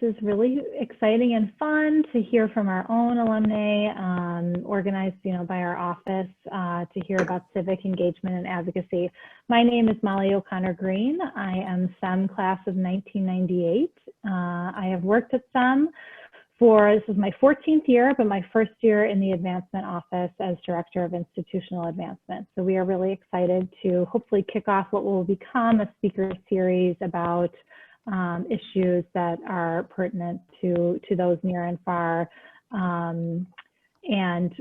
is really exciting and fun to hear from our own alumni, organized, by our office, to hear about civic engagement and advocacy. My name is Molly O'Connor Green. I am SEM class of 1998. I have worked at SEM this is my 14th year, but my first year in the advancement office as Director of Institutional Advancement. So we are really excited to hopefully kick off what will become a speaker series about issues that are pertinent to those near and far. And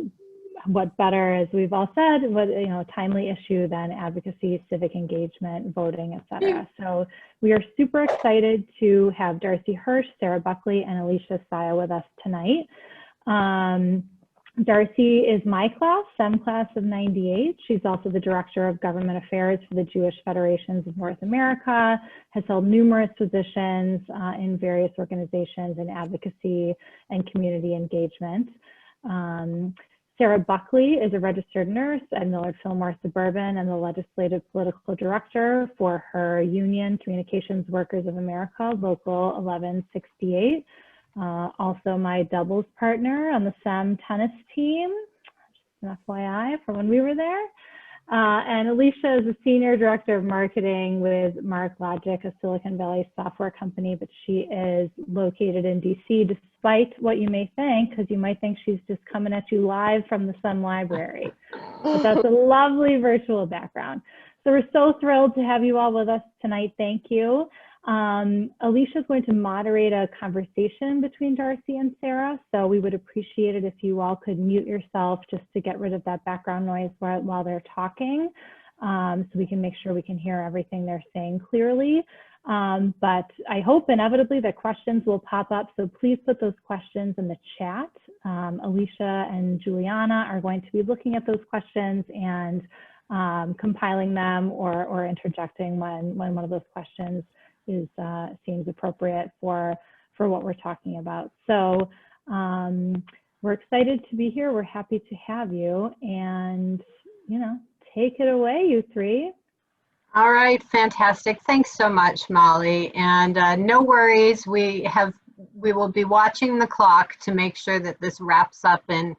what better, as we've all said, a timely issue than advocacy, civic engagement, voting, et cetera. So we are super excited to have Darcy Hirsh, Sarah Buckley, and Alicia C with us tonight. Darcy is my class, SEM class of 98. She's also the Director of Government Affairs for the Federations of North America, has held numerous positions in various organizations in advocacy and community engagement. Sarah Buckley is a registered nurse at Millard, Fillmore, Suburban, and the Legislative Political Director for her union, Communications Workers of America, Local 1168. Also my doubles partner on the SEM tennis team, just an FYI for when we were there. And Alicia is a Senior Director of Marketing with MarkLogic, a Silicon Valley software company, but she is located in DC, despite what you may think, because you might think she's just coming at you live from the SEM library. But that's a lovely virtual background. So we're so thrilled to have you all with us tonight. Thank you. Alicia is going to moderate a conversation between Darcy and Sarah, so we would appreciate it if you all could mute yourself just to get rid of that background noise while they're talking, so we can make sure we can hear everything they're saying clearly. But I hope inevitably that questions will pop up, so please put those questions in the chat. Alicia and Juliana are going to be looking at those questions and compiling them or interjecting when one of those questions seems appropriate for what we're talking about. So we're excited to be here. We're happy to have you, and take it away, you three. All right, fantastic. Thanks so much, Molly. And no worries, we will be watching the clock to make sure that this wraps up in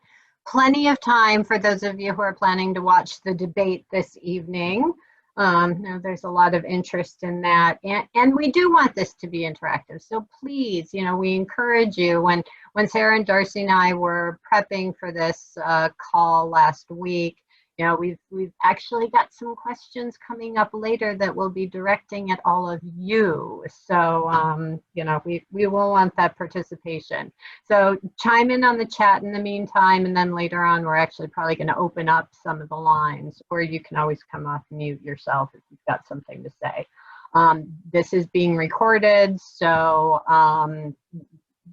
plenty of time for those of you who are planning to watch the debate this evening. There's a lot of interest in that, and we do want this to be interactive. So please, we encourage you. When Sarah and Darcy and I were prepping for this call last week, we've actually got some questions coming up later that we'll be directing at all of you. So, we will want that participation. So chime in on the chat in the meantime, and then later on, we're actually probably going to open up some of the lines, or you can always come off mute yourself if you've got something to say. This is being recorded, so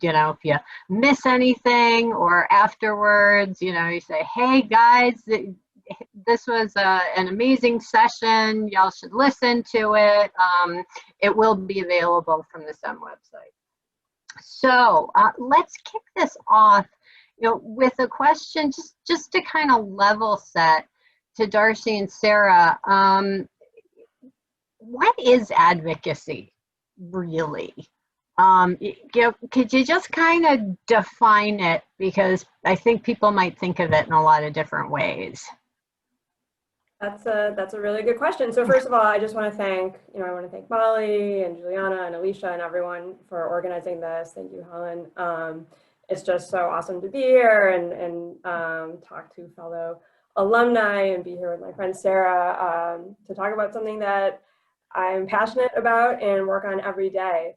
if you miss anything or afterwards, you say, hey guys, this was an amazing session. Y'all should listen to it. It will be available from the SEM website. So let's kick this off, with a question just to kind of level set to Darcy and Sarah. What is advocacy really? Could you just kind of define it? Because I think people might think of it in a lot of different ways. That's a really good question. So first of all, I just want to thank, I want to thank Molly and Juliana and Alicia and everyone for organizing this. Thank you, Helen. It's just so awesome to be here and talk to fellow alumni and be here with my friend Sarah to talk about something that I'm passionate about and work on every day.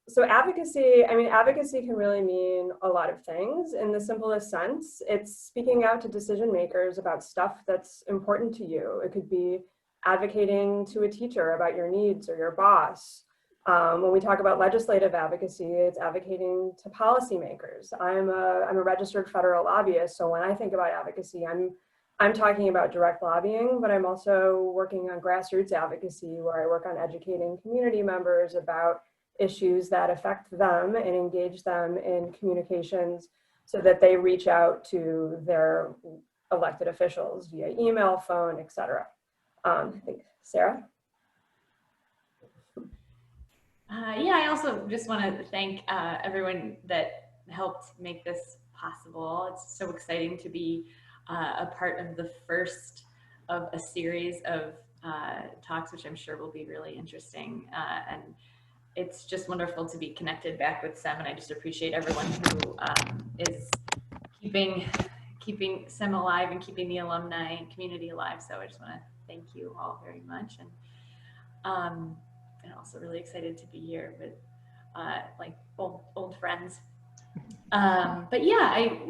So advocacy can really mean a lot of things. In the simplest sense, it's speaking out to decision makers about stuff that's important to you. It could be advocating to a teacher about your needs or your boss. When we talk about legislative advocacy, it's advocating to policymakers. I'm a registered federal lobbyist, so when I think about advocacy, I'm talking about direct lobbying, but I'm also working on grassroots advocacy, where I work on educating community members about issues that affect them and engage them in communications so that they reach out to their elected officials via email, phone, etc. I think Sarah? Yeah, I also just want to thank everyone that helped make this possible. It's so exciting to be a part of the first of a series of talks, which I'm sure will be really interesting. And it's just wonderful to be connected back with SEM, and I just appreciate everyone who is keeping SEM alive and keeping the alumni community alive. So I just want to thank you all very much. And also really excited to be here with like old friends. But yeah, I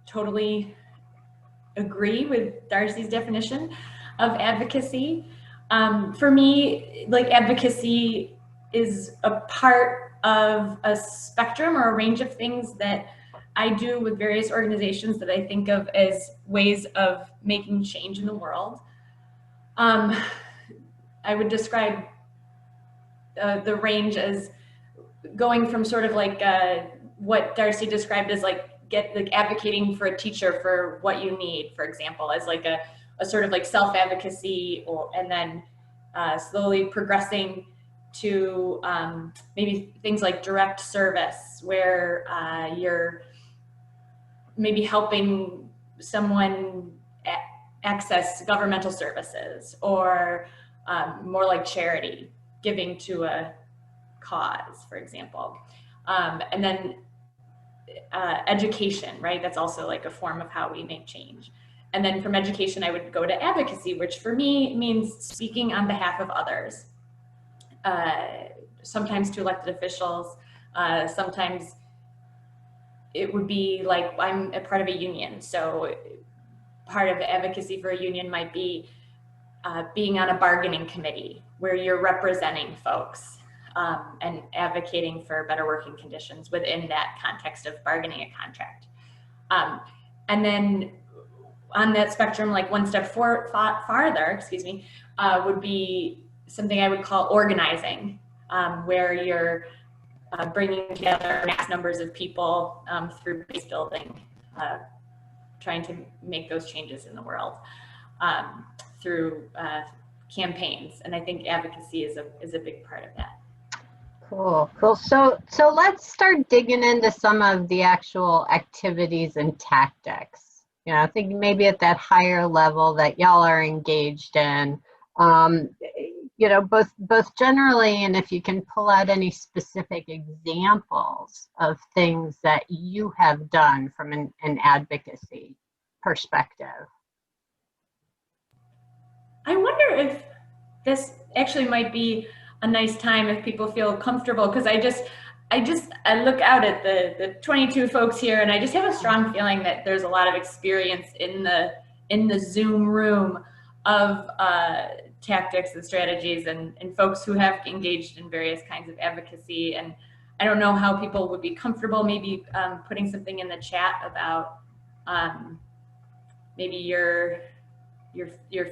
totally agree with Darcy's definition of advocacy. For me, like advocacy is a part of a spectrum or a range of things that I do with various organizations that I think of as ways of making change in the world. I would describe the range as going from sort of like what Darcy described as like advocating for a teacher for what you need, for example, as like a sort of like self-advocacy, and then slowly progressing to maybe things like direct service, where you're maybe helping someone access governmental services, or more like charity, giving to a cause, for example. And then education, right? That's also like a form of how we make change. And then from education, I would go to advocacy, which for me means speaking on behalf of others, sometimes to elected officials, sometimes it would be like I'm a part of a union. So part of advocacy for a union might be being on a bargaining committee where you're representing folks and advocating for better working conditions within that context of bargaining a contract. And then on that spectrum, like one step farther, would be something I would call organizing, where you're bringing together mass numbers of people through base building, trying to make those changes in the world through campaigns. And I think advocacy is a big part of that. Cool, cool. So let's start digging into some of the actual activities and tactics. You know, I think maybe at that higher level that y'all are engaged in. You know, both generally, and if you can pull out any specific examples of things that you have done from an advocacy perspective. I wonder if this actually might be a nice time if people feel comfortable, because I look out at the 22 folks here, and I just have a strong feeling that there's a lot of experience in the Zoom room of tactics and strategies and folks who have engaged in various kinds of advocacy. And I don't know how people would be comfortable maybe putting something in the chat about maybe your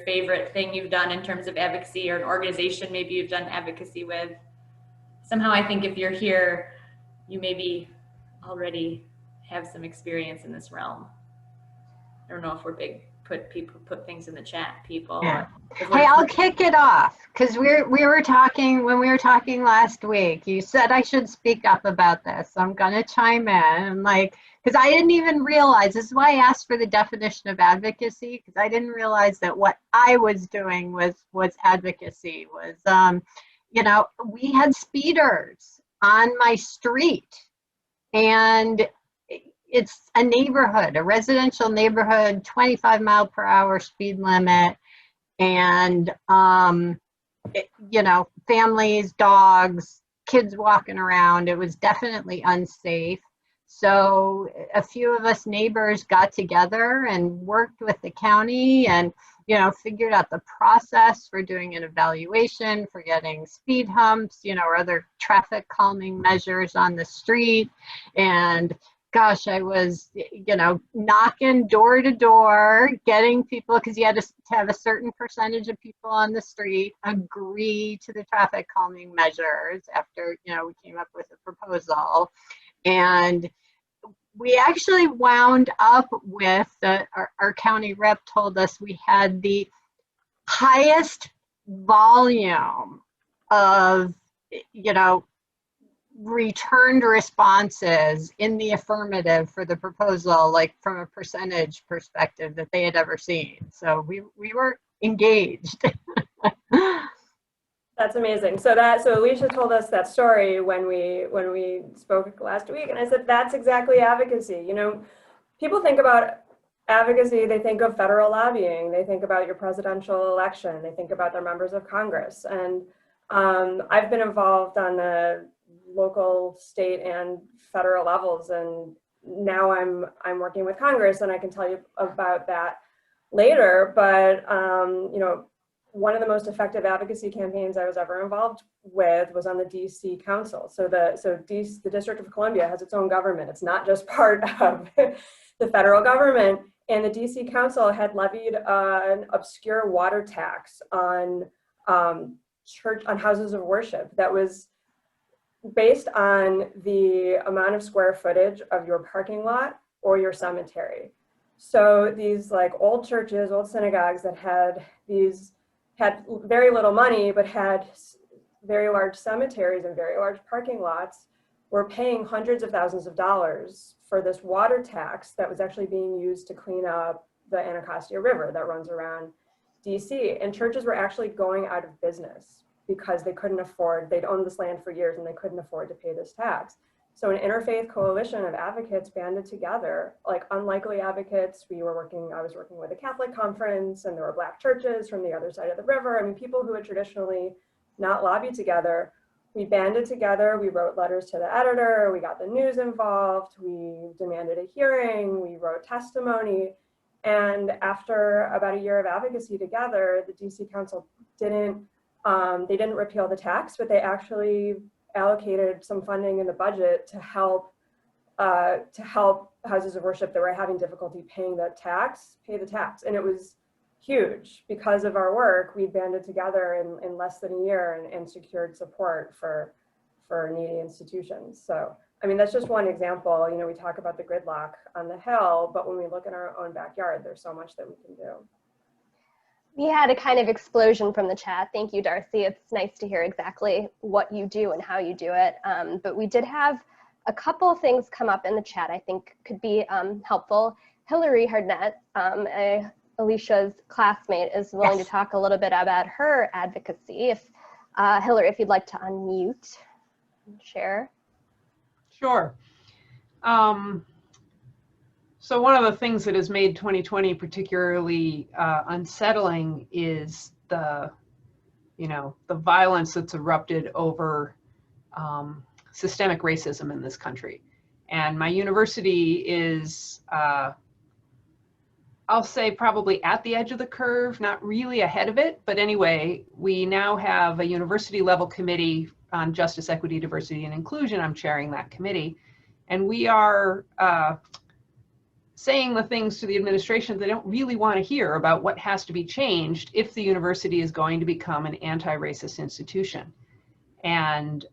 favorite thing you've done in terms of advocacy, or an organization maybe you've done advocacy with. Somehow I think if you're here, you maybe already have some experience in this realm. I don't know if we're big put things in the chat, people. Yeah. Hey, I'll kick it off, because we were talking when we were talking last week. You said I should speak up about this. So I'm gonna chime in, and because I didn't even realize, this is why I asked for the definition of advocacy, because I didn't realize that what I was doing was advocacy. You know, we had speeders on my street, and it's a neighborhood, a residential neighborhood, 25-mile-per-hour speed limit, and you know, families, dogs, kids walking around. It was definitely unsafe. So a few of us neighbors got together and worked with the county, and you know, figured out the process for doing an evaluation, for getting speed humps, you know, or other traffic calming measures on the street. And gosh, I was, you know, knocking door to door, getting people, because you had to have a certain percentage of people on the street agree to the traffic calming measures after, you know, we came up with a proposal. And we actually wound up with, our county rep told us we had the highest volume of, you know, returned responses in the affirmative for the proposal, like from a percentage perspective, that they had ever seen. So we were engaged. That's amazing. So Alicia told us that story when we spoke last week, and I said, that's exactly advocacy. You know, people think about advocacy, they think of federal lobbying, they think about your presidential election, they think about their members of Congress. And I've been involved on the local, state, and federal levels, and now I'm working with Congress, and I can tell you about that later. But you know, one of the most effective advocacy campaigns I was ever involved with was on the DC Council. So the District of Columbia has its own government. It's not just part of the federal government. And the DC Council had levied an obscure water tax on on houses of worship that was based on the amount of square footage of your parking lot or your cemetery. So these like old churches, old synagogues that had very little money, but had very large cemeteries and very large parking lots, were paying hundreds of thousands of dollars for this water tax that was actually being used to clean up the Anacostia River that runs around DC. And churches were actually going out of business because they couldn't afford, they'd owned this land for years and they couldn't afford to pay this tax. So an interfaith coalition of advocates banded together, like unlikely advocates. I was working with a Catholic conference, and there were Black churches from the other side of the river. I mean, people who had traditionally not lobbied together. We banded together, we wrote letters to the editor, we got the news involved, we demanded a hearing, we wrote testimony. And after about a year of advocacy together, the DC Council didn't repeal the tax, but they actually allocated some funding in the budget to help houses of worship that were having difficulty paying the tax, pay the tax. And it was huge. Because of our work, we banded together in less than a year and secured support for needy institutions. So, I mean, that's just one example. You know, we talk about the gridlock on the Hill, but when we look in our own backyard, there's so much that we can do. We had a kind of explosion from the chat. Thank you, Darcy. It's nice to hear exactly what you do and how you do it. But we did have a couple of things come up in the chat I think could be helpful. Hillary Hardnett, Alicia's classmate, is willing to talk a little bit about her advocacy. If Hillary, if you'd like to unmute and share. Sure. So one of the things that has made 2020 particularly unsettling is the violence that's erupted over systemic racism in this country. And my university is, I'll say probably at the edge of the curve, not really ahead of it, but anyway, we now have a university level committee on justice, equity, diversity, and inclusion. I'm chairing that committee. And we are saying the things to the administration they don't really want to hear about what has to be changed if the university is going to become an anti-racist institution. And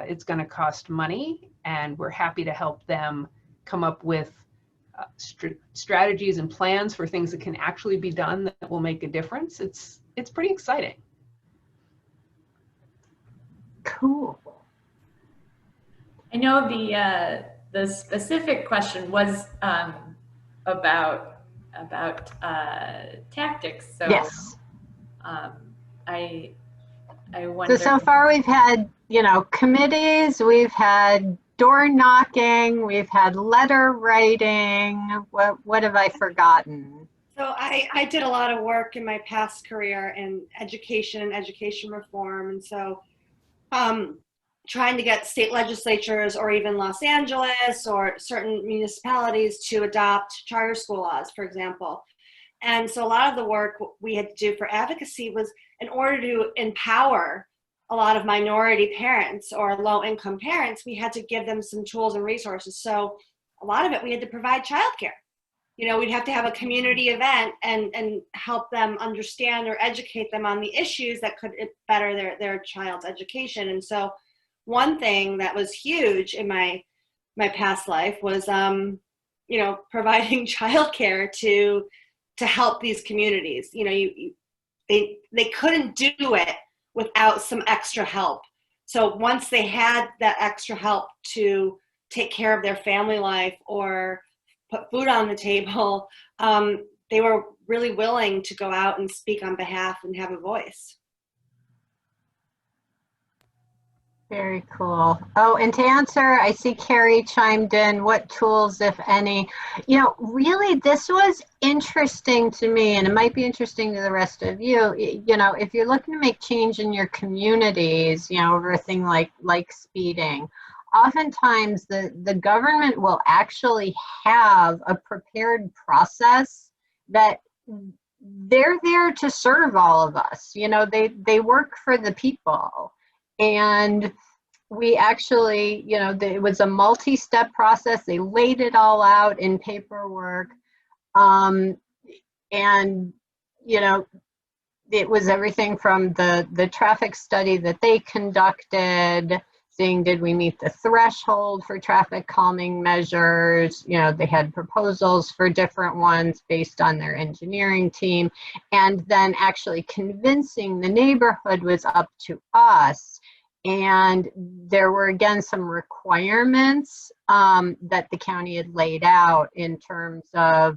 it's going to cost money, and we're happy to help them come up with strategies and plans for things that can actually be done that will make a difference. It's pretty exciting. Cool. I know the specific question was about tactics. So yes. I wonder. So far we've had, committees, we've had door knocking, we've had letter writing. What have I forgotten? So I did a lot of work in my past career in education and education reform. And so trying to get state legislatures or even Los Angeles or certain municipalities to adopt charter school laws, for example. And so a lot of the work we had to do for advocacy was in order to empower a lot of minority parents or low-income parents, we had to give them some tools and resources. So a lot of it, we had to provide childcare. We'd have to have a community event and help them understand or educate them on the issues that could better their child's education. And so one thing that was huge in my past life was, providing childcare to help these communities. They couldn't do it without some extra help. So once they had that extra help to take care of their family life or put food on the table, they were really willing to go out and speak on behalf and have a voice. Very cool. Oh, and to answer, I see Carrie chimed in, what tools, if any? You know, really, this was interesting to me, and it might be interesting to the rest of you. You know, if you're looking to make change in your communities, you know, over a thing like speeding, oftentimes the government will actually have a prepared process that they're there to serve all of us. You know, they work for the people. And we actually, you know, it was a multi-step process. They laid it all out in paperwork. And, you know, it was everything from the traffic study that they conducted, seeing did we meet the threshold for traffic calming measures. You know, they had proposals for different ones based on their engineering team. And then actually convincing the neighborhood was up to us. And there were, again, some requirements that the county had laid out in terms of,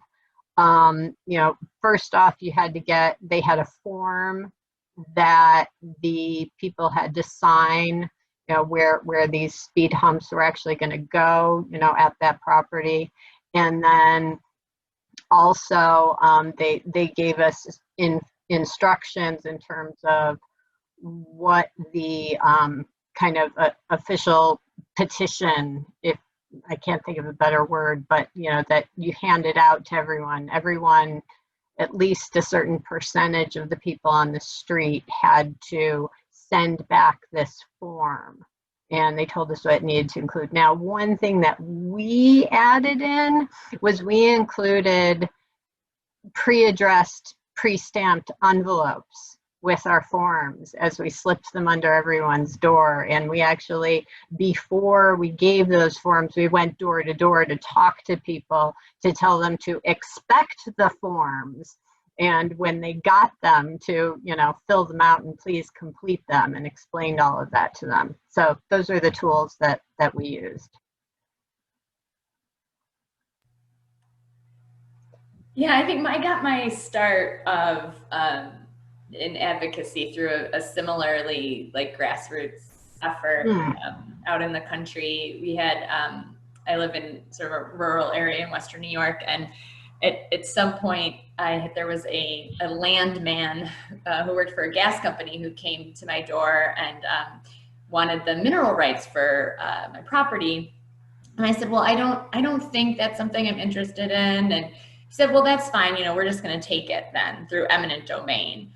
you know, first off, they had a form that the people had to sign, you know, where these speed humps were actually going to go, you know, at that property. And then also they gave us instructions in terms of what the kind of official petition, if I can't think of a better word, but you know, that you handed out to everyone, at least a certain percentage of the people on the street had to send back this form. And they told us what it needed to include. Now, one thing that we added in was we included pre-addressed, pre-stamped envelopes with our forms as we slipped them under everyone's door. And we actually, before we gave those forms, we went door to door to talk to people to tell them to expect the forms. And when they got them to, you know, fill them out and please complete them, and explained all of that to them. So those are the tools that we used. Yeah, I think I got my start of in advocacy through a similarly like grassroots effort out in the country. We had, I live in sort of a rural area in Western New York, and at some point there was a landman who worked for a gas company who came to my door and wanted the mineral rights for my property. And I said, well, I don't think that's something I'm interested in. And he said, well, that's fine. You know, we're just going to take it then through eminent domain.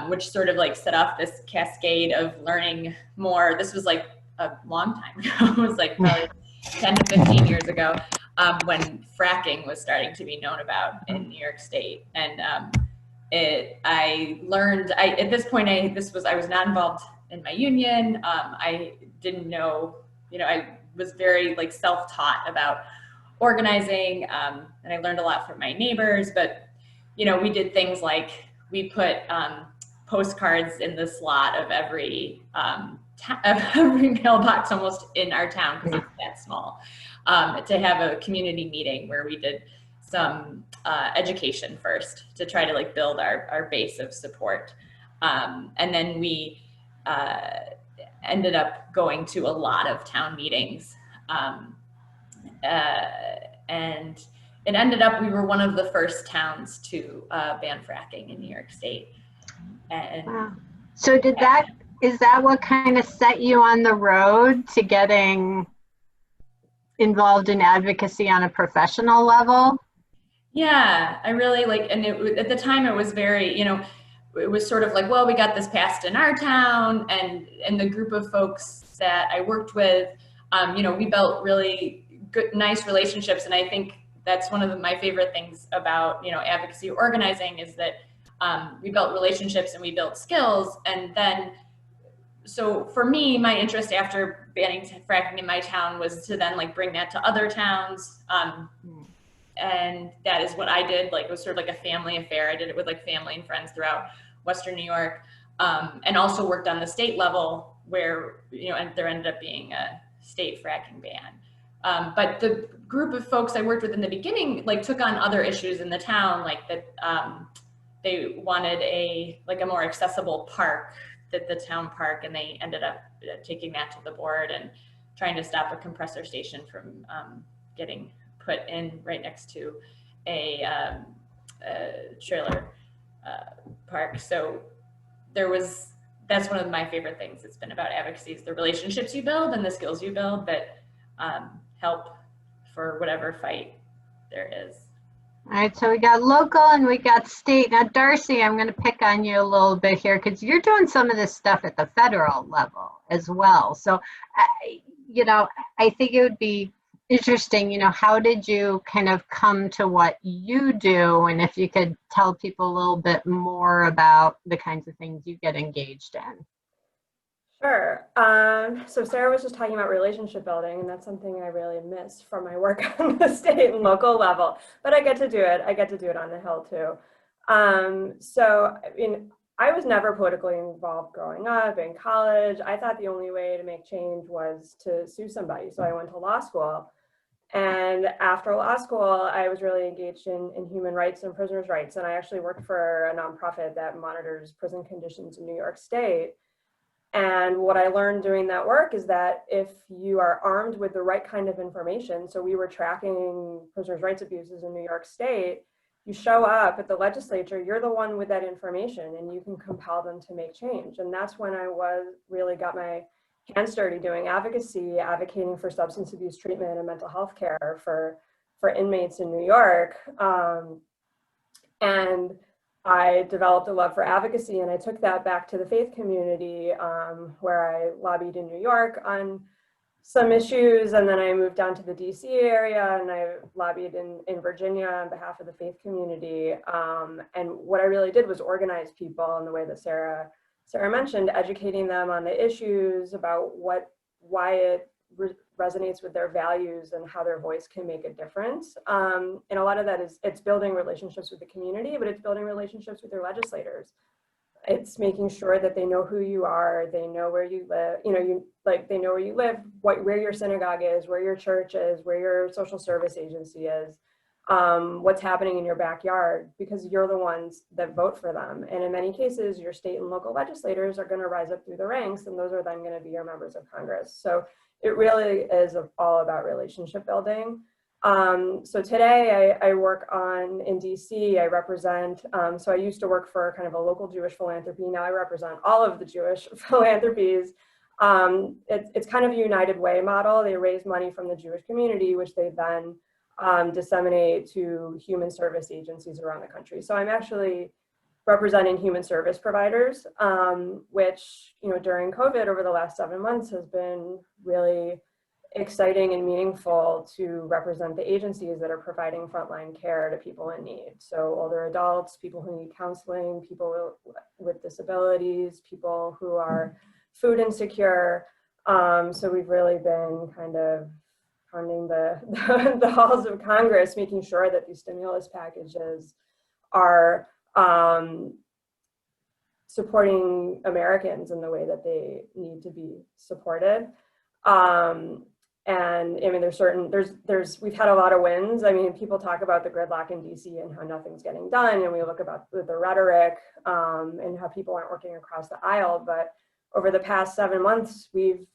Which sort of like set off this cascade of learning more. This was like a long time ago. It was like probably 10 to 15 years ago when fracking was starting to be known about in New York State. And I learned, at this point, I was not involved in my union. I didn't know, you know, I was very like self-taught about organizing, and I learned a lot from my neighbors. But, you know, we did things like, we put postcards in the slot of every mailbox almost in our town, because it's that small, to have a community meeting where we did some education first to try to like build our base of support. And then we ended up going to a lot of town meetings. And it ended up, we were one of the first towns to ban fracking in New York State. And wow. So is that what kind of set you on the road to getting involved in advocacy on a professional level? Yeah, I really like, and at the time it was very, you know, it was sort of like, well, we got this passed in our town, and the group of folks that I worked with, you know, we built really good, nice relationships. And I think that's one of my favorite things about, you know, advocacy organizing is that we built relationships and we built skills. And then, so for me, my interest after banning fracking in my town was to then like bring that to other towns. And that is what I did. Like, it was sort of like a family affair. I did it with like family and friends throughout Western New York, and also worked on the state level where, you know, and there ended up being a state fracking ban. But the group of folks I worked with in the beginning, like, took on other issues in the town, like that they wanted a more accessible park, the town park, and they ended up taking that to the board and trying to stop a compressor station from getting put in right next to a trailer park. So that's one of my favorite things. It's been about advocacy, is the relationships you build and the skills you build that help for whatever fight there is. All right, so we got local and we got state. Now, Darcy, I'm going to pick on you a little bit here because you're doing some of this stuff at the federal level as well. So, you know, I think it would be interesting, you know, how did you kind of come to what you do? And if you could tell people a little bit more about the kinds of things you get engaged in. Sure. So Sarah was just talking about relationship building, and that's something I really miss from my work on the state and local level, but I get to do it. I get to do it on the Hill too. So, I mean, I was never politically involved growing up in college. I thought the only way to make change was to sue somebody. So I went to law school. And after law school, I was really engaged in human rights and prisoners' rights. And I actually worked for a nonprofit that monitors prison conditions in New York State. And what I learned doing that work is that if you are armed with the right kind of information, so we were tracking prisoners' rights abuses in New York State, you show up at the legislature, you're the one with that information, and you can compel them to make change. And that's when I really got my hands dirty doing advocacy, advocating for substance abuse treatment and mental health care for inmates in New York. And I developed a love for advocacy, and I took that back to the faith community, where I lobbied in New York on some issues, and then I moved down to the DC area and I lobbied in Virginia on behalf of the faith community. And what I really did was organize people in the way that Sarah mentioned, educating them on the issues about why it resonates with their values and how their voice can make a difference. And a lot of that it's building relationships with the community, but it's building relationships with their legislators. It's making sure that they know who you are, they know where you live, they know where you live, where your synagogue is, where your church is, where your social service agency is, what's happening in your backyard, because you're the ones that vote for them. And in many cases, your state and local legislators are going to rise up through the ranks, and those are then going to be your members of Congress. So it really is all about relationship building. So today I work in DC, I represent, so I used to work for kind of a local Jewish philanthropy. Now I represent all of the Jewish philanthropies. It's kind of a United Way model. They raise money from the Jewish community, which they then disseminate to human service agencies around the country. So I'm actually representing human service providers, which, during COVID over the last 7 months has been really exciting and meaningful to represent the agencies that are providing frontline care to people in need. So older adults, people who need counseling, people with disabilities, people who are food insecure. So we've really been kind of pounding the halls of Congress, making sure that these stimulus packages are supporting Americans in the way that they need to be supported. And I mean, we've had a lot of wins. I mean, people talk about the gridlock in DC and how nothing's getting done. And we look about the rhetoric and how people aren't working across the aisle. But over the past 7 months, we've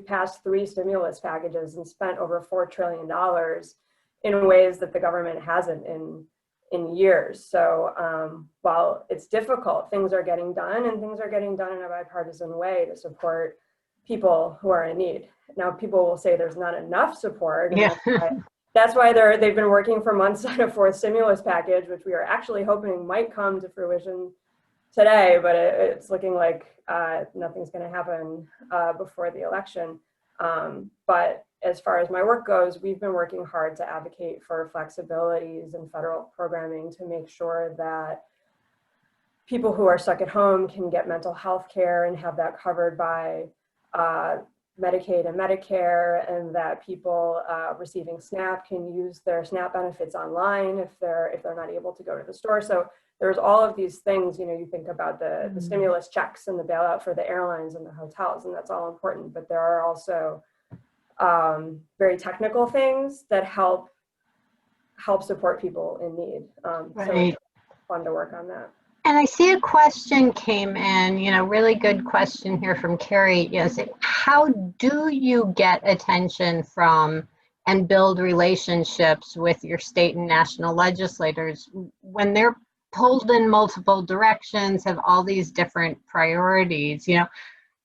passed 3 stimulus packages and spent over $4 trillion in ways that the government hasn't in years. So while it's difficult, things are getting done, and things are getting done in a bipartisan way to support people who are in need. Now, people will say there's not enough support. And yeah. That's why they've been working for months on a 4th stimulus package, which we are actually hoping might come to fruition today, but it's looking like nothing's going to happen before the election. But as far as my work goes, we've been working hard to advocate for flexibilities in federal programming to make sure that people who are stuck at home can get mental health care and have that covered by Medicaid and Medicare, and that people receiving SNAP can use their SNAP benefits online if they're not able to go to the store. So there's all of these things, you know, you think about the stimulus checks and the bailout for the airlines and the hotels, and that's all important. But there are also very technical things that help support people in need. So it's fun to work on that. And I see a question came in, you know, really good question here from Carrie. Is how do you get attention from and build relationships with your state and national legislators when they're pulled in multiple directions, have all these different priorities? You know,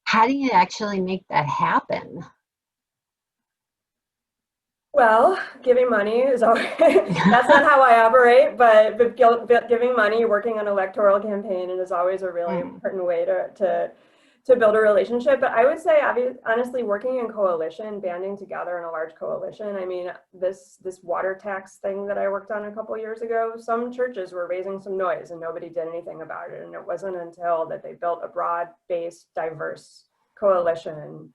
how do you actually make that happen? Well, giving money is always, that's not how I operate, but giving money, working on electoral campaign, is always a really important way to build a relationship. But I would say, honestly, working in coalition, banding together in a large coalition. I mean, this water tax thing that I worked on a couple of years ago, some churches were raising some noise and nobody did anything about it. And it wasn't until that they built a broad-based, diverse coalition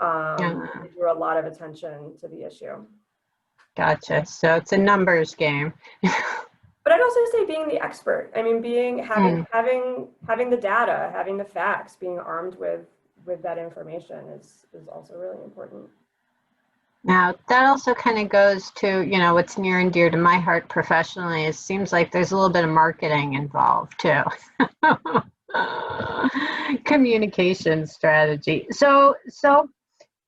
that drew a lot of attention to the issue. Gotcha. So it's a numbers game. But I'd also say being the expert. I mean, having the data, having the facts, being armed with that information is also really important. Now, that also kind of goes to, you know, what's near and dear to my heart professionally. It seems like there's a little bit of marketing involved too. Communication strategy. So,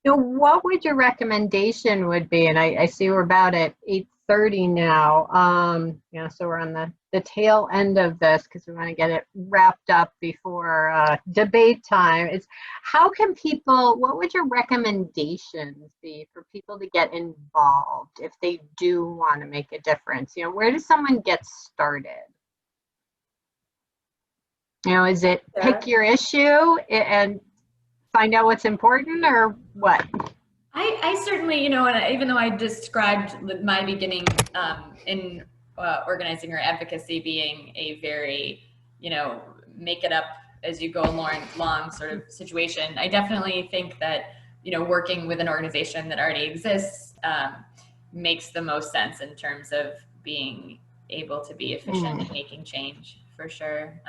you know, what would your recommendation would be? And I see we're about at 8:30 now. You know, so we're on the tail end of this because we want to get it wrapped up before debate time. It's how can people, what would your recommendations be for people to get involved if they do want to make a difference? You know, where does someone get started? You know, is it pick your issue and find out what's important, or what? I certainly, you know, and even though I described my beginning in organizing or advocacy being a very, you know, make it up as you go along sort of situation, I definitely think that, you know, working with an organization that already exists makes the most sense in terms of being able to be efficient in making change, for sure.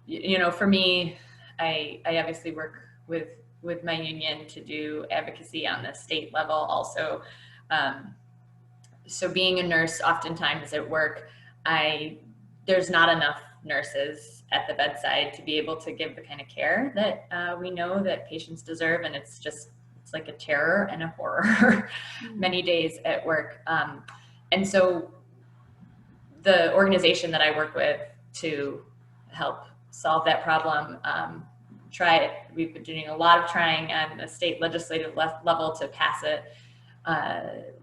You know, for me, I obviously work with my union to do advocacy on the state level also. So being a nurse, oftentimes at work, there's not enough nurses at the bedside to be able to give the kind of care that we know that patients deserve. And it's like a terror and a horror many days at work. And so the organization that I work with to help solve that problem, we've been doing a lot of trying on the state legislative level to pass a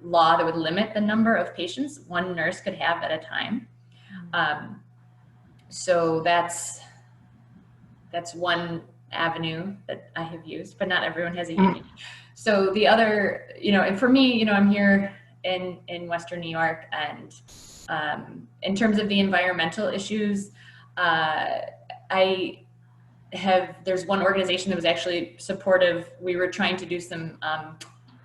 law that would limit the number of patients one nurse could have at a time. So that's one avenue that I have used, but not everyone has a union. So the other, you know, and for me, you know, I'm here in Western New York, and in terms of the environmental issues, there's one organization that was actually supportive. We were trying to do some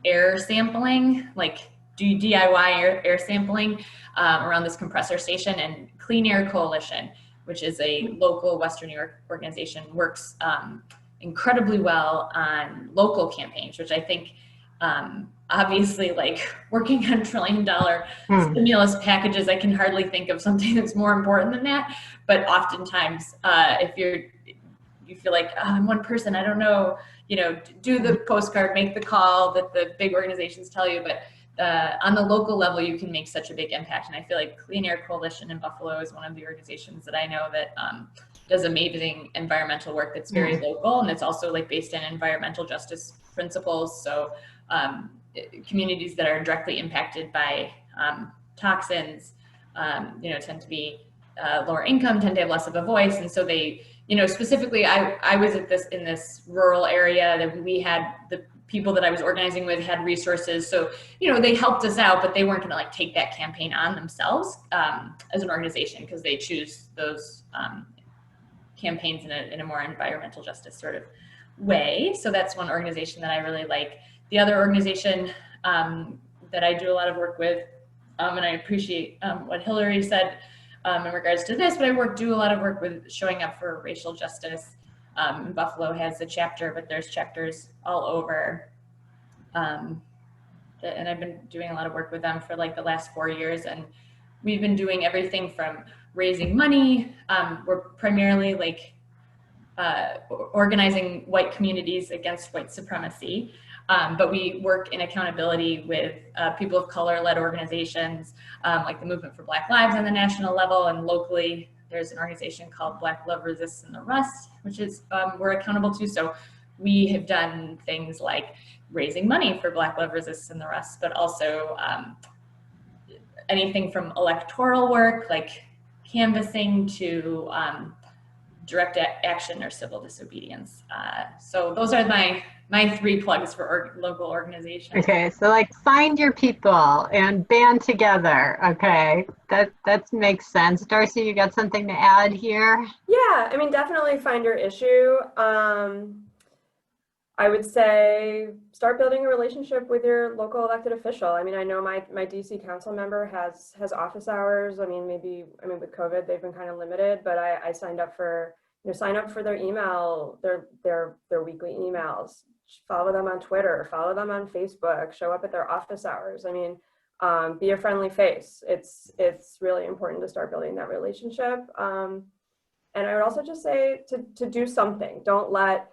air sampling, like do DIY air sampling around this compressor station, and Clean Air Coalition, which is a local Western New York organization, works incredibly well on local campaigns, which I think obviously, like working on $1 trillion stimulus packages, I can hardly think of something that's more important than that. But oftentimes, if you feel like, oh, I'm one person, I don't know, you know, do the postcard, make the call that the big organizations tell you. But on the local level, you can make such a big impact. And I feel like Clean Air Coalition in Buffalo is one of the organizations that I know that does amazing environmental work that's very local, and it's also like based in environmental justice principles. So communities that are directly impacted by toxins, you know, tend to be lower income, tend to have less of a voice. And so they, you know, specifically, I was in this rural area that we had, the people that I was organizing with had resources. So, you know, they helped us out, but they weren't gonna like take that campaign on themselves as an organization, because they choose those campaigns in a more environmental justice sort of way. So that's one organization that I really like. The other organization that I do a lot of work with, and I appreciate what Hillary said in regards to this, but I do a lot of work with showing up for racial justice. Buffalo has a chapter, but there's chapters all over. And I've been doing a lot of work with them for like the last 4 years, and we've been doing everything from raising money. We're primarily like organizing white communities against white supremacy, but we work in accountability with people of color-led organizations, like the Movement for Black Lives on the national level, and locally there's an organization called Black Love Resists in the Rust, which is we're accountable to. So we have done things like raising money for Black Love Resists in the Rust, but also anything from electoral work, like canvassing, to direct action or civil disobedience. So those are my 3 plugs for local organizations. Okay, so like find your people and band together. Okay, that makes sense. Darcy, you got something to add here? Yeah, I mean, definitely find your issue. I would say start building a relationship with your local elected official. I mean, I know my DC council member has office hours. I mean, with COVID, they've been kind of limited, but I signed up for, sign up for their email, their weekly emails, follow them on Twitter, follow them on Facebook, show up at their office hours. I mean, be a friendly face. It's really important to start building that relationship. And I would also just say to do something. Don't let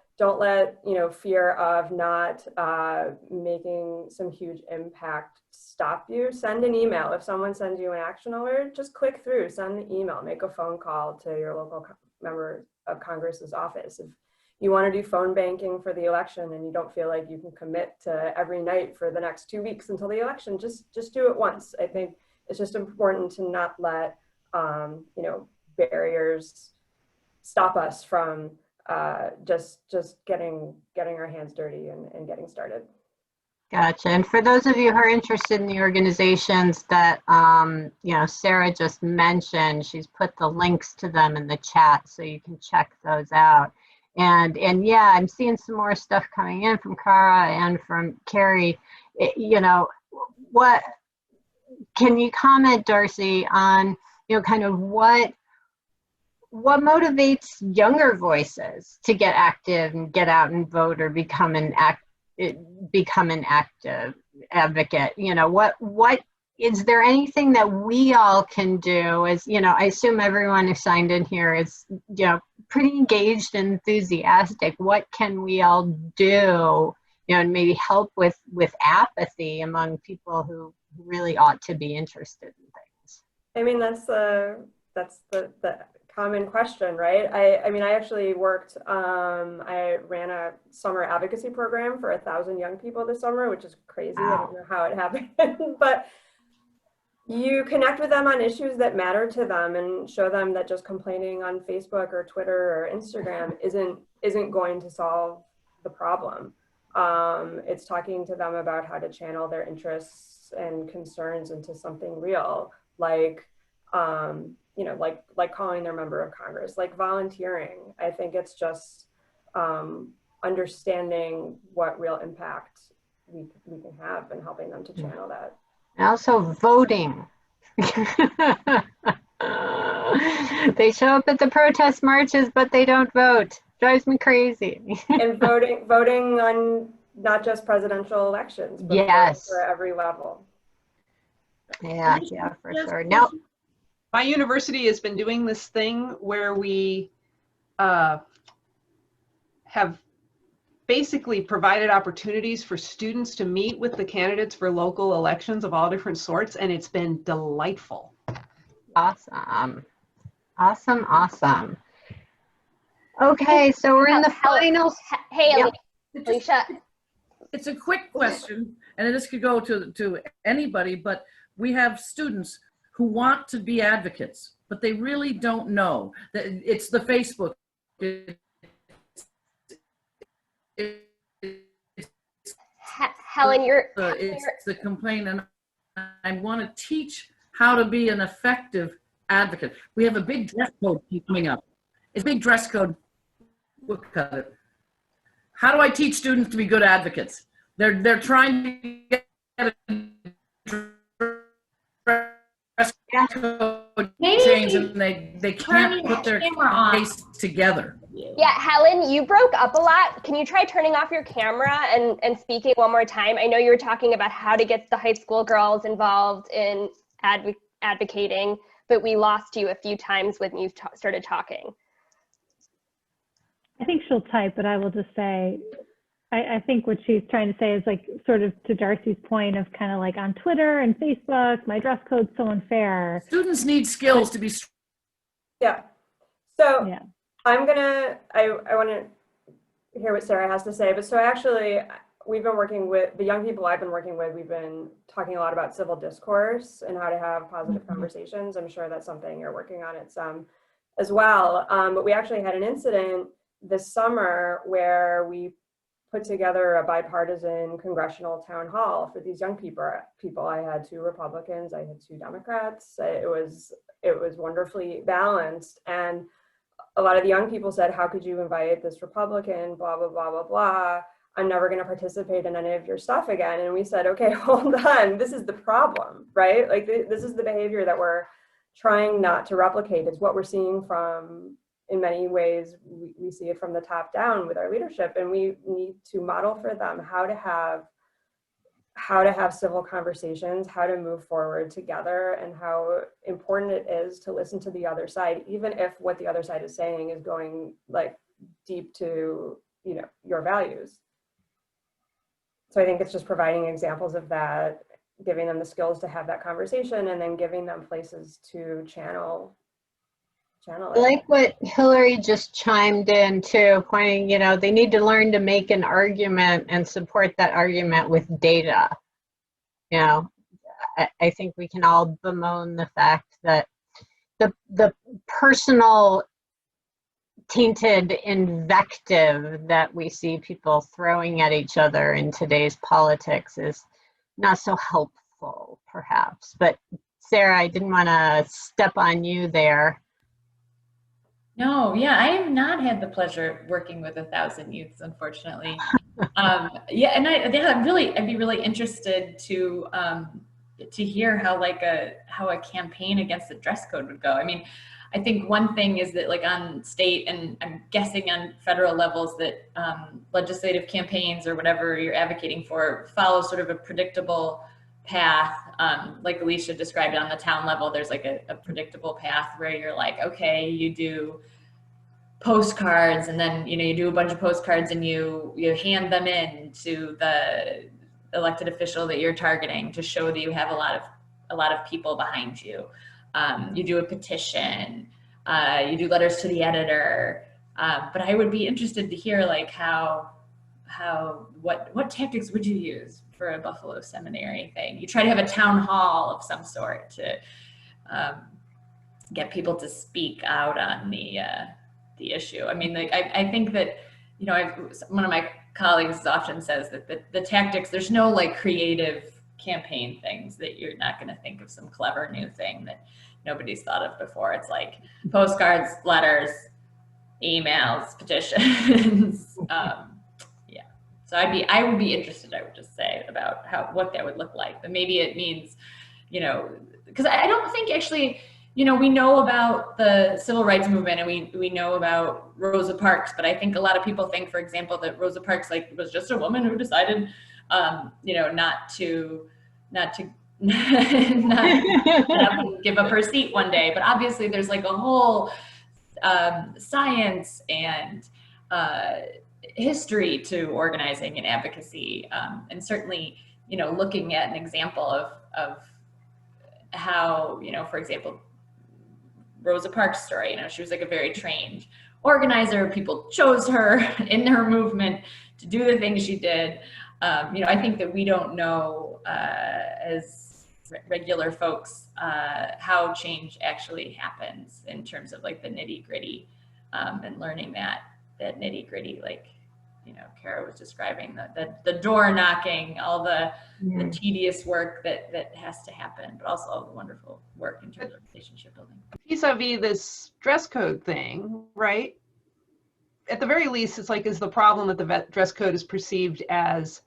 fear of not making some huge impact stop you. Send an email. If someone sends you an action alert, just click through, send the email, make a phone call to your local member of Congress's office. If you want to do phone banking for the election and you don't feel like you can commit to every night for the next 2 weeks until the election, just do it once. I think it's just important to not let barriers stop us from just getting our hands dirty and getting started. Gotcha. And for those of you who are interested in the organizations that Sarah just mentioned, she's put the links to them in the chat, so you can check those out. And yeah, I'm seeing some more stuff coming in from Cara and from Carrie. What can you comment, Darcy, on kind of what motivates younger voices to get active and get out and vote or become an active advocate? What is there anything that we all can do? As I assume everyone who signed in here is pretty engaged and enthusiastic. What can we all do and maybe help with apathy among people who really ought to be interested in things? I mean, that's the common question, right? I actually worked, I ran a summer advocacy program for 1,000 young people this summer, which is crazy. Wow. I don't know how it happened, but you connect with them on issues that matter to them and show them that just complaining on Facebook or Twitter or Instagram isn't going to solve the problem. It's talking to them about how to channel their interests and concerns into something real, like calling their member of Congress, like volunteering. I think it's just understanding what real impact we can have and helping them to channel that. And also voting. They show up at the protest marches, but they don't vote. Drives me crazy. And voting on not just presidential elections, but yes, for every level. Yeah, for sure. Now, my university has been doing this thing where we have basically provided opportunities for students to meet with the candidates for local elections of all different sorts, and it's been delightful. Awesome. Okay, so we're in the finals. Hey, Yep. Alicia. It's a quick question, and this could go to anybody, but we have students who want to be advocates, but they really don't know that it's the Facebook. Helen, it's the complaint, and I want to teach how to be an effective advocate. We have a big dress code coming up. It's a big dress code. Look at it. How do I teach students to be good advocates? They're trying to get a dress code change and they can't put their case together. Yeah, Helen, you broke up a lot. Can you try turning off your camera and speaking one more time? I know you were talking about how to get the high school girls involved in advocating, but we lost you a few times when you started talking. I think she'll type, but I will just say, I think what she's trying to say is like sort of to Darcy's point of kind of like on Twitter and Facebook, my dress code's so unfair. Students need skills to be. Yeah. So Yeah. I want to hear what Sarah has to say, but so actually we've been working with the young people I've been working with. We've been talking a lot about civil discourse and how to have positive conversations. I'm sure that's something you're working on at SEM as well. But we actually had an incident this summer where we put together a bipartisan congressional town hall for these young people. I had 2 Republicans, I had 2 Democrats. It was wonderfully balanced. And a lot of the young people said, how could you invite this Republican, blah, blah, blah, blah, blah. I'm never going to participate in any of your stuff again. And we said, okay, hold on. This is the problem, right? Like this is the behavior that we're trying not to replicate. It's what we're seeing from, in many ways, we see it from the top down with our leadership, and we need to model for them how to have civil conversations, how to move forward together, and how important it is to listen to the other side, even if what the other side is saying is going like deep to, you know, your values. So I think it's just providing examples of that, giving them the skills to have that conversation, and then giving them places to channel I like what Hillary just chimed in too, pointing, you know, they need to learn to make an argument and support that argument with data. You know, I think we can all bemoan the fact that the personal tainted invective that we see people throwing at each other in today's politics is not so helpful, perhaps. But Sarah, I didn't want to step on you there. No, yeah, I have not had the pleasure of working with 1,000 youths, unfortunately. Yeah, and I'd be really interested to hear how a campaign against the dress code would go. I mean, I think one thing is that like on state and I'm guessing on federal levels that legislative campaigns or whatever you're advocating for follow sort of a predictable path. Like Alicia described on the town level, there's like a predictable path where you're like, okay, you do postcards and then, you know, you do a bunch of postcards and you hand them in to the elected official that you're targeting to show that you have a lot of people behind you. You do a petition, you do letters to the editor, but I would be interested to hear like what tactics would you use for a Buffalo Seminary thing? You try to have a town hall of some sort to get people to speak out on the issue. I mean, like I think that, you know, one of my colleagues often says that the tactics, there's no like creative campaign things that you're not going to think of some clever new thing that nobody's thought of before. It's like postcards, letters, emails, petitions. Yeah. So I would be interested, I would just say, about what that would look like. But maybe it means, you know, because I don't think actually, you know, we know about the civil rights movement and we know about Rosa Parks, but I think a lot of people think, for example, that Rosa Parks like was just a woman who decided, you know, not to give up her seat one day. But obviously there's like a whole science and history to organizing and advocacy, and certainly, you know, looking at an example of how, you know, for example, Rosa Parks' story, you know, she was like a very trained organizer. People chose her in her movement to do the things she did. You know, I think that we don't know as regular folks how change actually happens in terms of like the nitty gritty, and learning that nitty gritty, like, you know, Kara was describing the door knocking, all the tedious work that has to happen, but also all the wonderful work in terms of relationship building. Vis-a-vis this dress code thing, right? at the very least, it's like, is the problem that the dress code is perceived as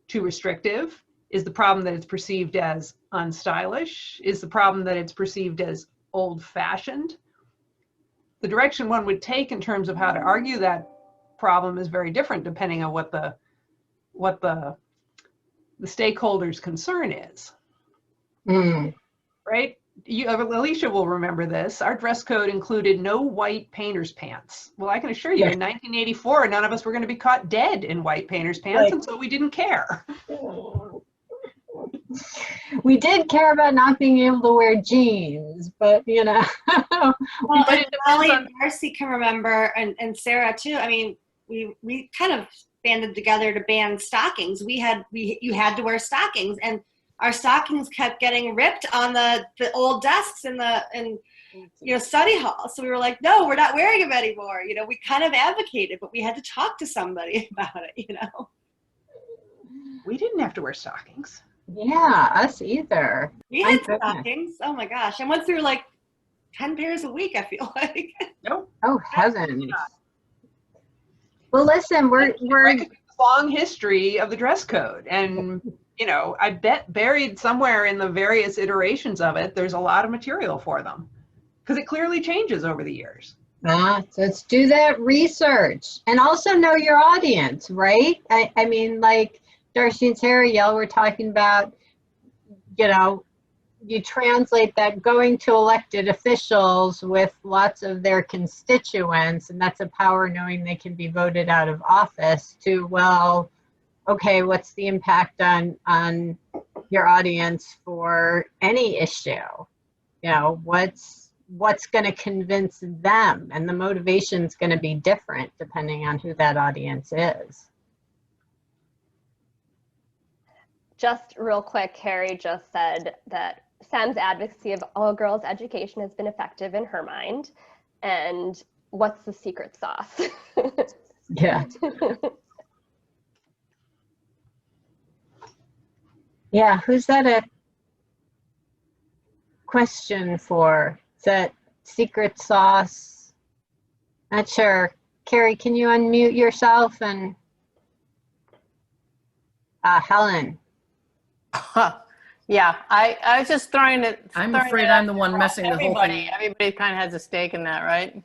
too restrictive? Is the problem that it's perceived as unstylish? Is the problem that it's perceived as old-fashioned? The direction one would take in terms of how to argue that problem is very different depending on what the stakeholders' concern is. Right? Alicia will remember this. Our dress code included no white painter's pants. Well, I can assure you, in 1984, none of us were going to be caught dead in white painter's pants, and so we didn't care. We did care about not being able to wear jeans, but you know. Well, and Molly and Darcy can remember, and Sarah too. I mean, we kind of banded together to ban stockings. You had to wear stockings, and our stockings kept getting ripped on the old desks in study hall. So we were like, no, we're not wearing them anymore. You know, we kind of advocated, but we had to talk to somebody about it. You know, we didn't have to wear stockings. Yeah, us either. We had stockings. Oh my gosh. I went through like 10 pairs a week, I feel like. Nope. Oh, heavens. Well, listen, we're a long history of the dress code. And, you know, I bet buried somewhere in the various iterations of it, there's a lot of material for them. Because it clearly changes over the years. So let's do that research. And also know your audience, right? I mean, like, Darcy and Sarah Yell were talking about, you know, you translate that going to elected officials with lots of their constituents, and that's a power knowing they can be voted out of office, to, well, okay, what's the impact on your audience for any issue? You know, what's going to convince them? And the motivation's going to be different depending on who that audience is. Just real quick, Carrie just said that SEM's advocacy of all girls education has been effective in her mind. And what's the secret sauce? Yeah. Yeah, who's that a question for? Is that secret sauce? Not sure. Carrie, can you unmute yourself? And Helen. Yeah, I was just throwing it. I'm afraid I'm the one messing the whole thing. Everybody kind of has a stake in that, right?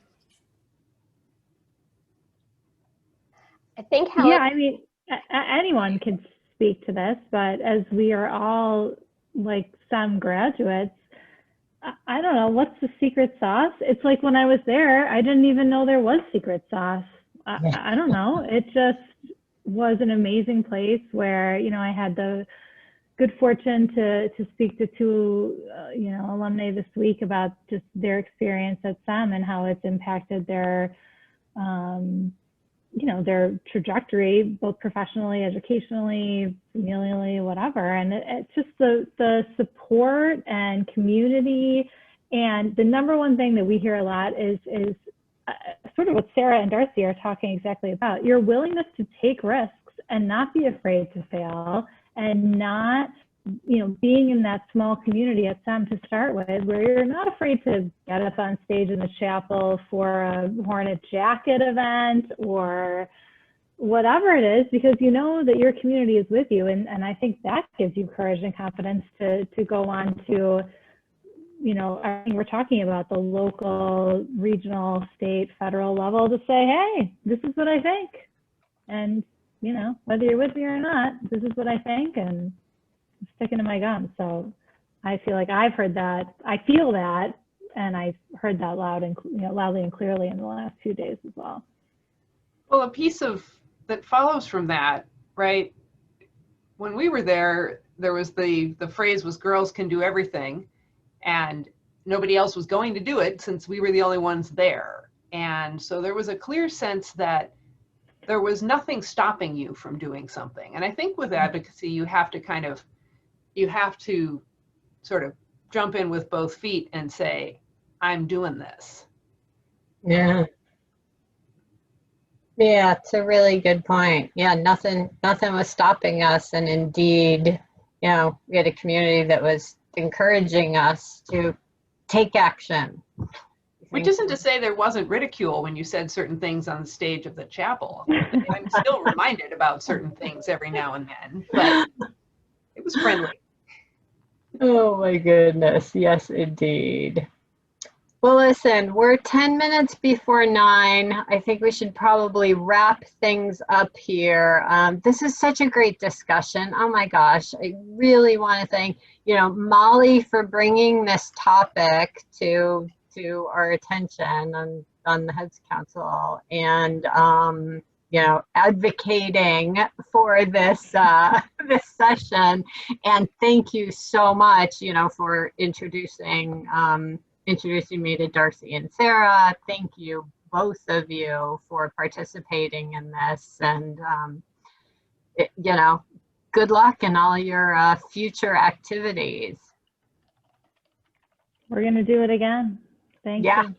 I think Helen. Yeah, I mean, anyone can speak to this, but as we are all like SEM graduates, I don't know, what's the secret sauce? It's like when I was there, I didn't even know there was secret sauce. I don't know. It just was an amazing place where, you know, I had the good fortune to speak to two, alumni this week about just their experience at SEM and how it's impacted their, their trajectory, both professionally, educationally, familially, whatever. And it's just the support and community. And the number one thing that we hear a lot is sort of what Sarah and Darcy are talking exactly about, your willingness to take risks and not be afraid to fail, and not, being in that small community at SEM to start with, where you're not afraid to get up on stage in the chapel for a Hornet Jacket event or whatever it is, because you know that your community is with you. And I think that gives you courage and confidence to go on to, I think we're talking about the local, regional, state, federal level, to say, hey, this is what I think. And, whether you're with me or not, this is what I think, and I'm sticking to my guns. So I feel like I've heard that, I feel that, and I've heard that loudly and clearly in the last few days as well. Well, a piece that follows from that, right? When we were there was the phrase was girls can do everything, and nobody else was going to do it since we were the only ones there. And so there was a clear sense that there was nothing stopping you from doing something. And I think with advocacy, you have to sort of jump in with both feet and say, I'm doing this. Yeah. Yeah, it's a really good point. Yeah, nothing was stopping us. And indeed, we had a community that was encouraging us to take action. Which isn't to say there wasn't ridicule when you said certain things on the stage of the chapel. I'm still reminded about certain things every now and then, but it was friendly. Oh my goodness. Yes, indeed. Well, listen, we're 10 minutes before 9. I think we should probably wrap things up here. This is such a great discussion. Oh my gosh. I really want to thank, Molly for bringing this topic to our attention on the Heads Council and, advocating for this this session. And thank you so much, for introducing me to Darcy and Sarah. Thank you, both of you, for participating in this. And, good luck in all your future activities. We're going to do it again. Thank Yeah. you.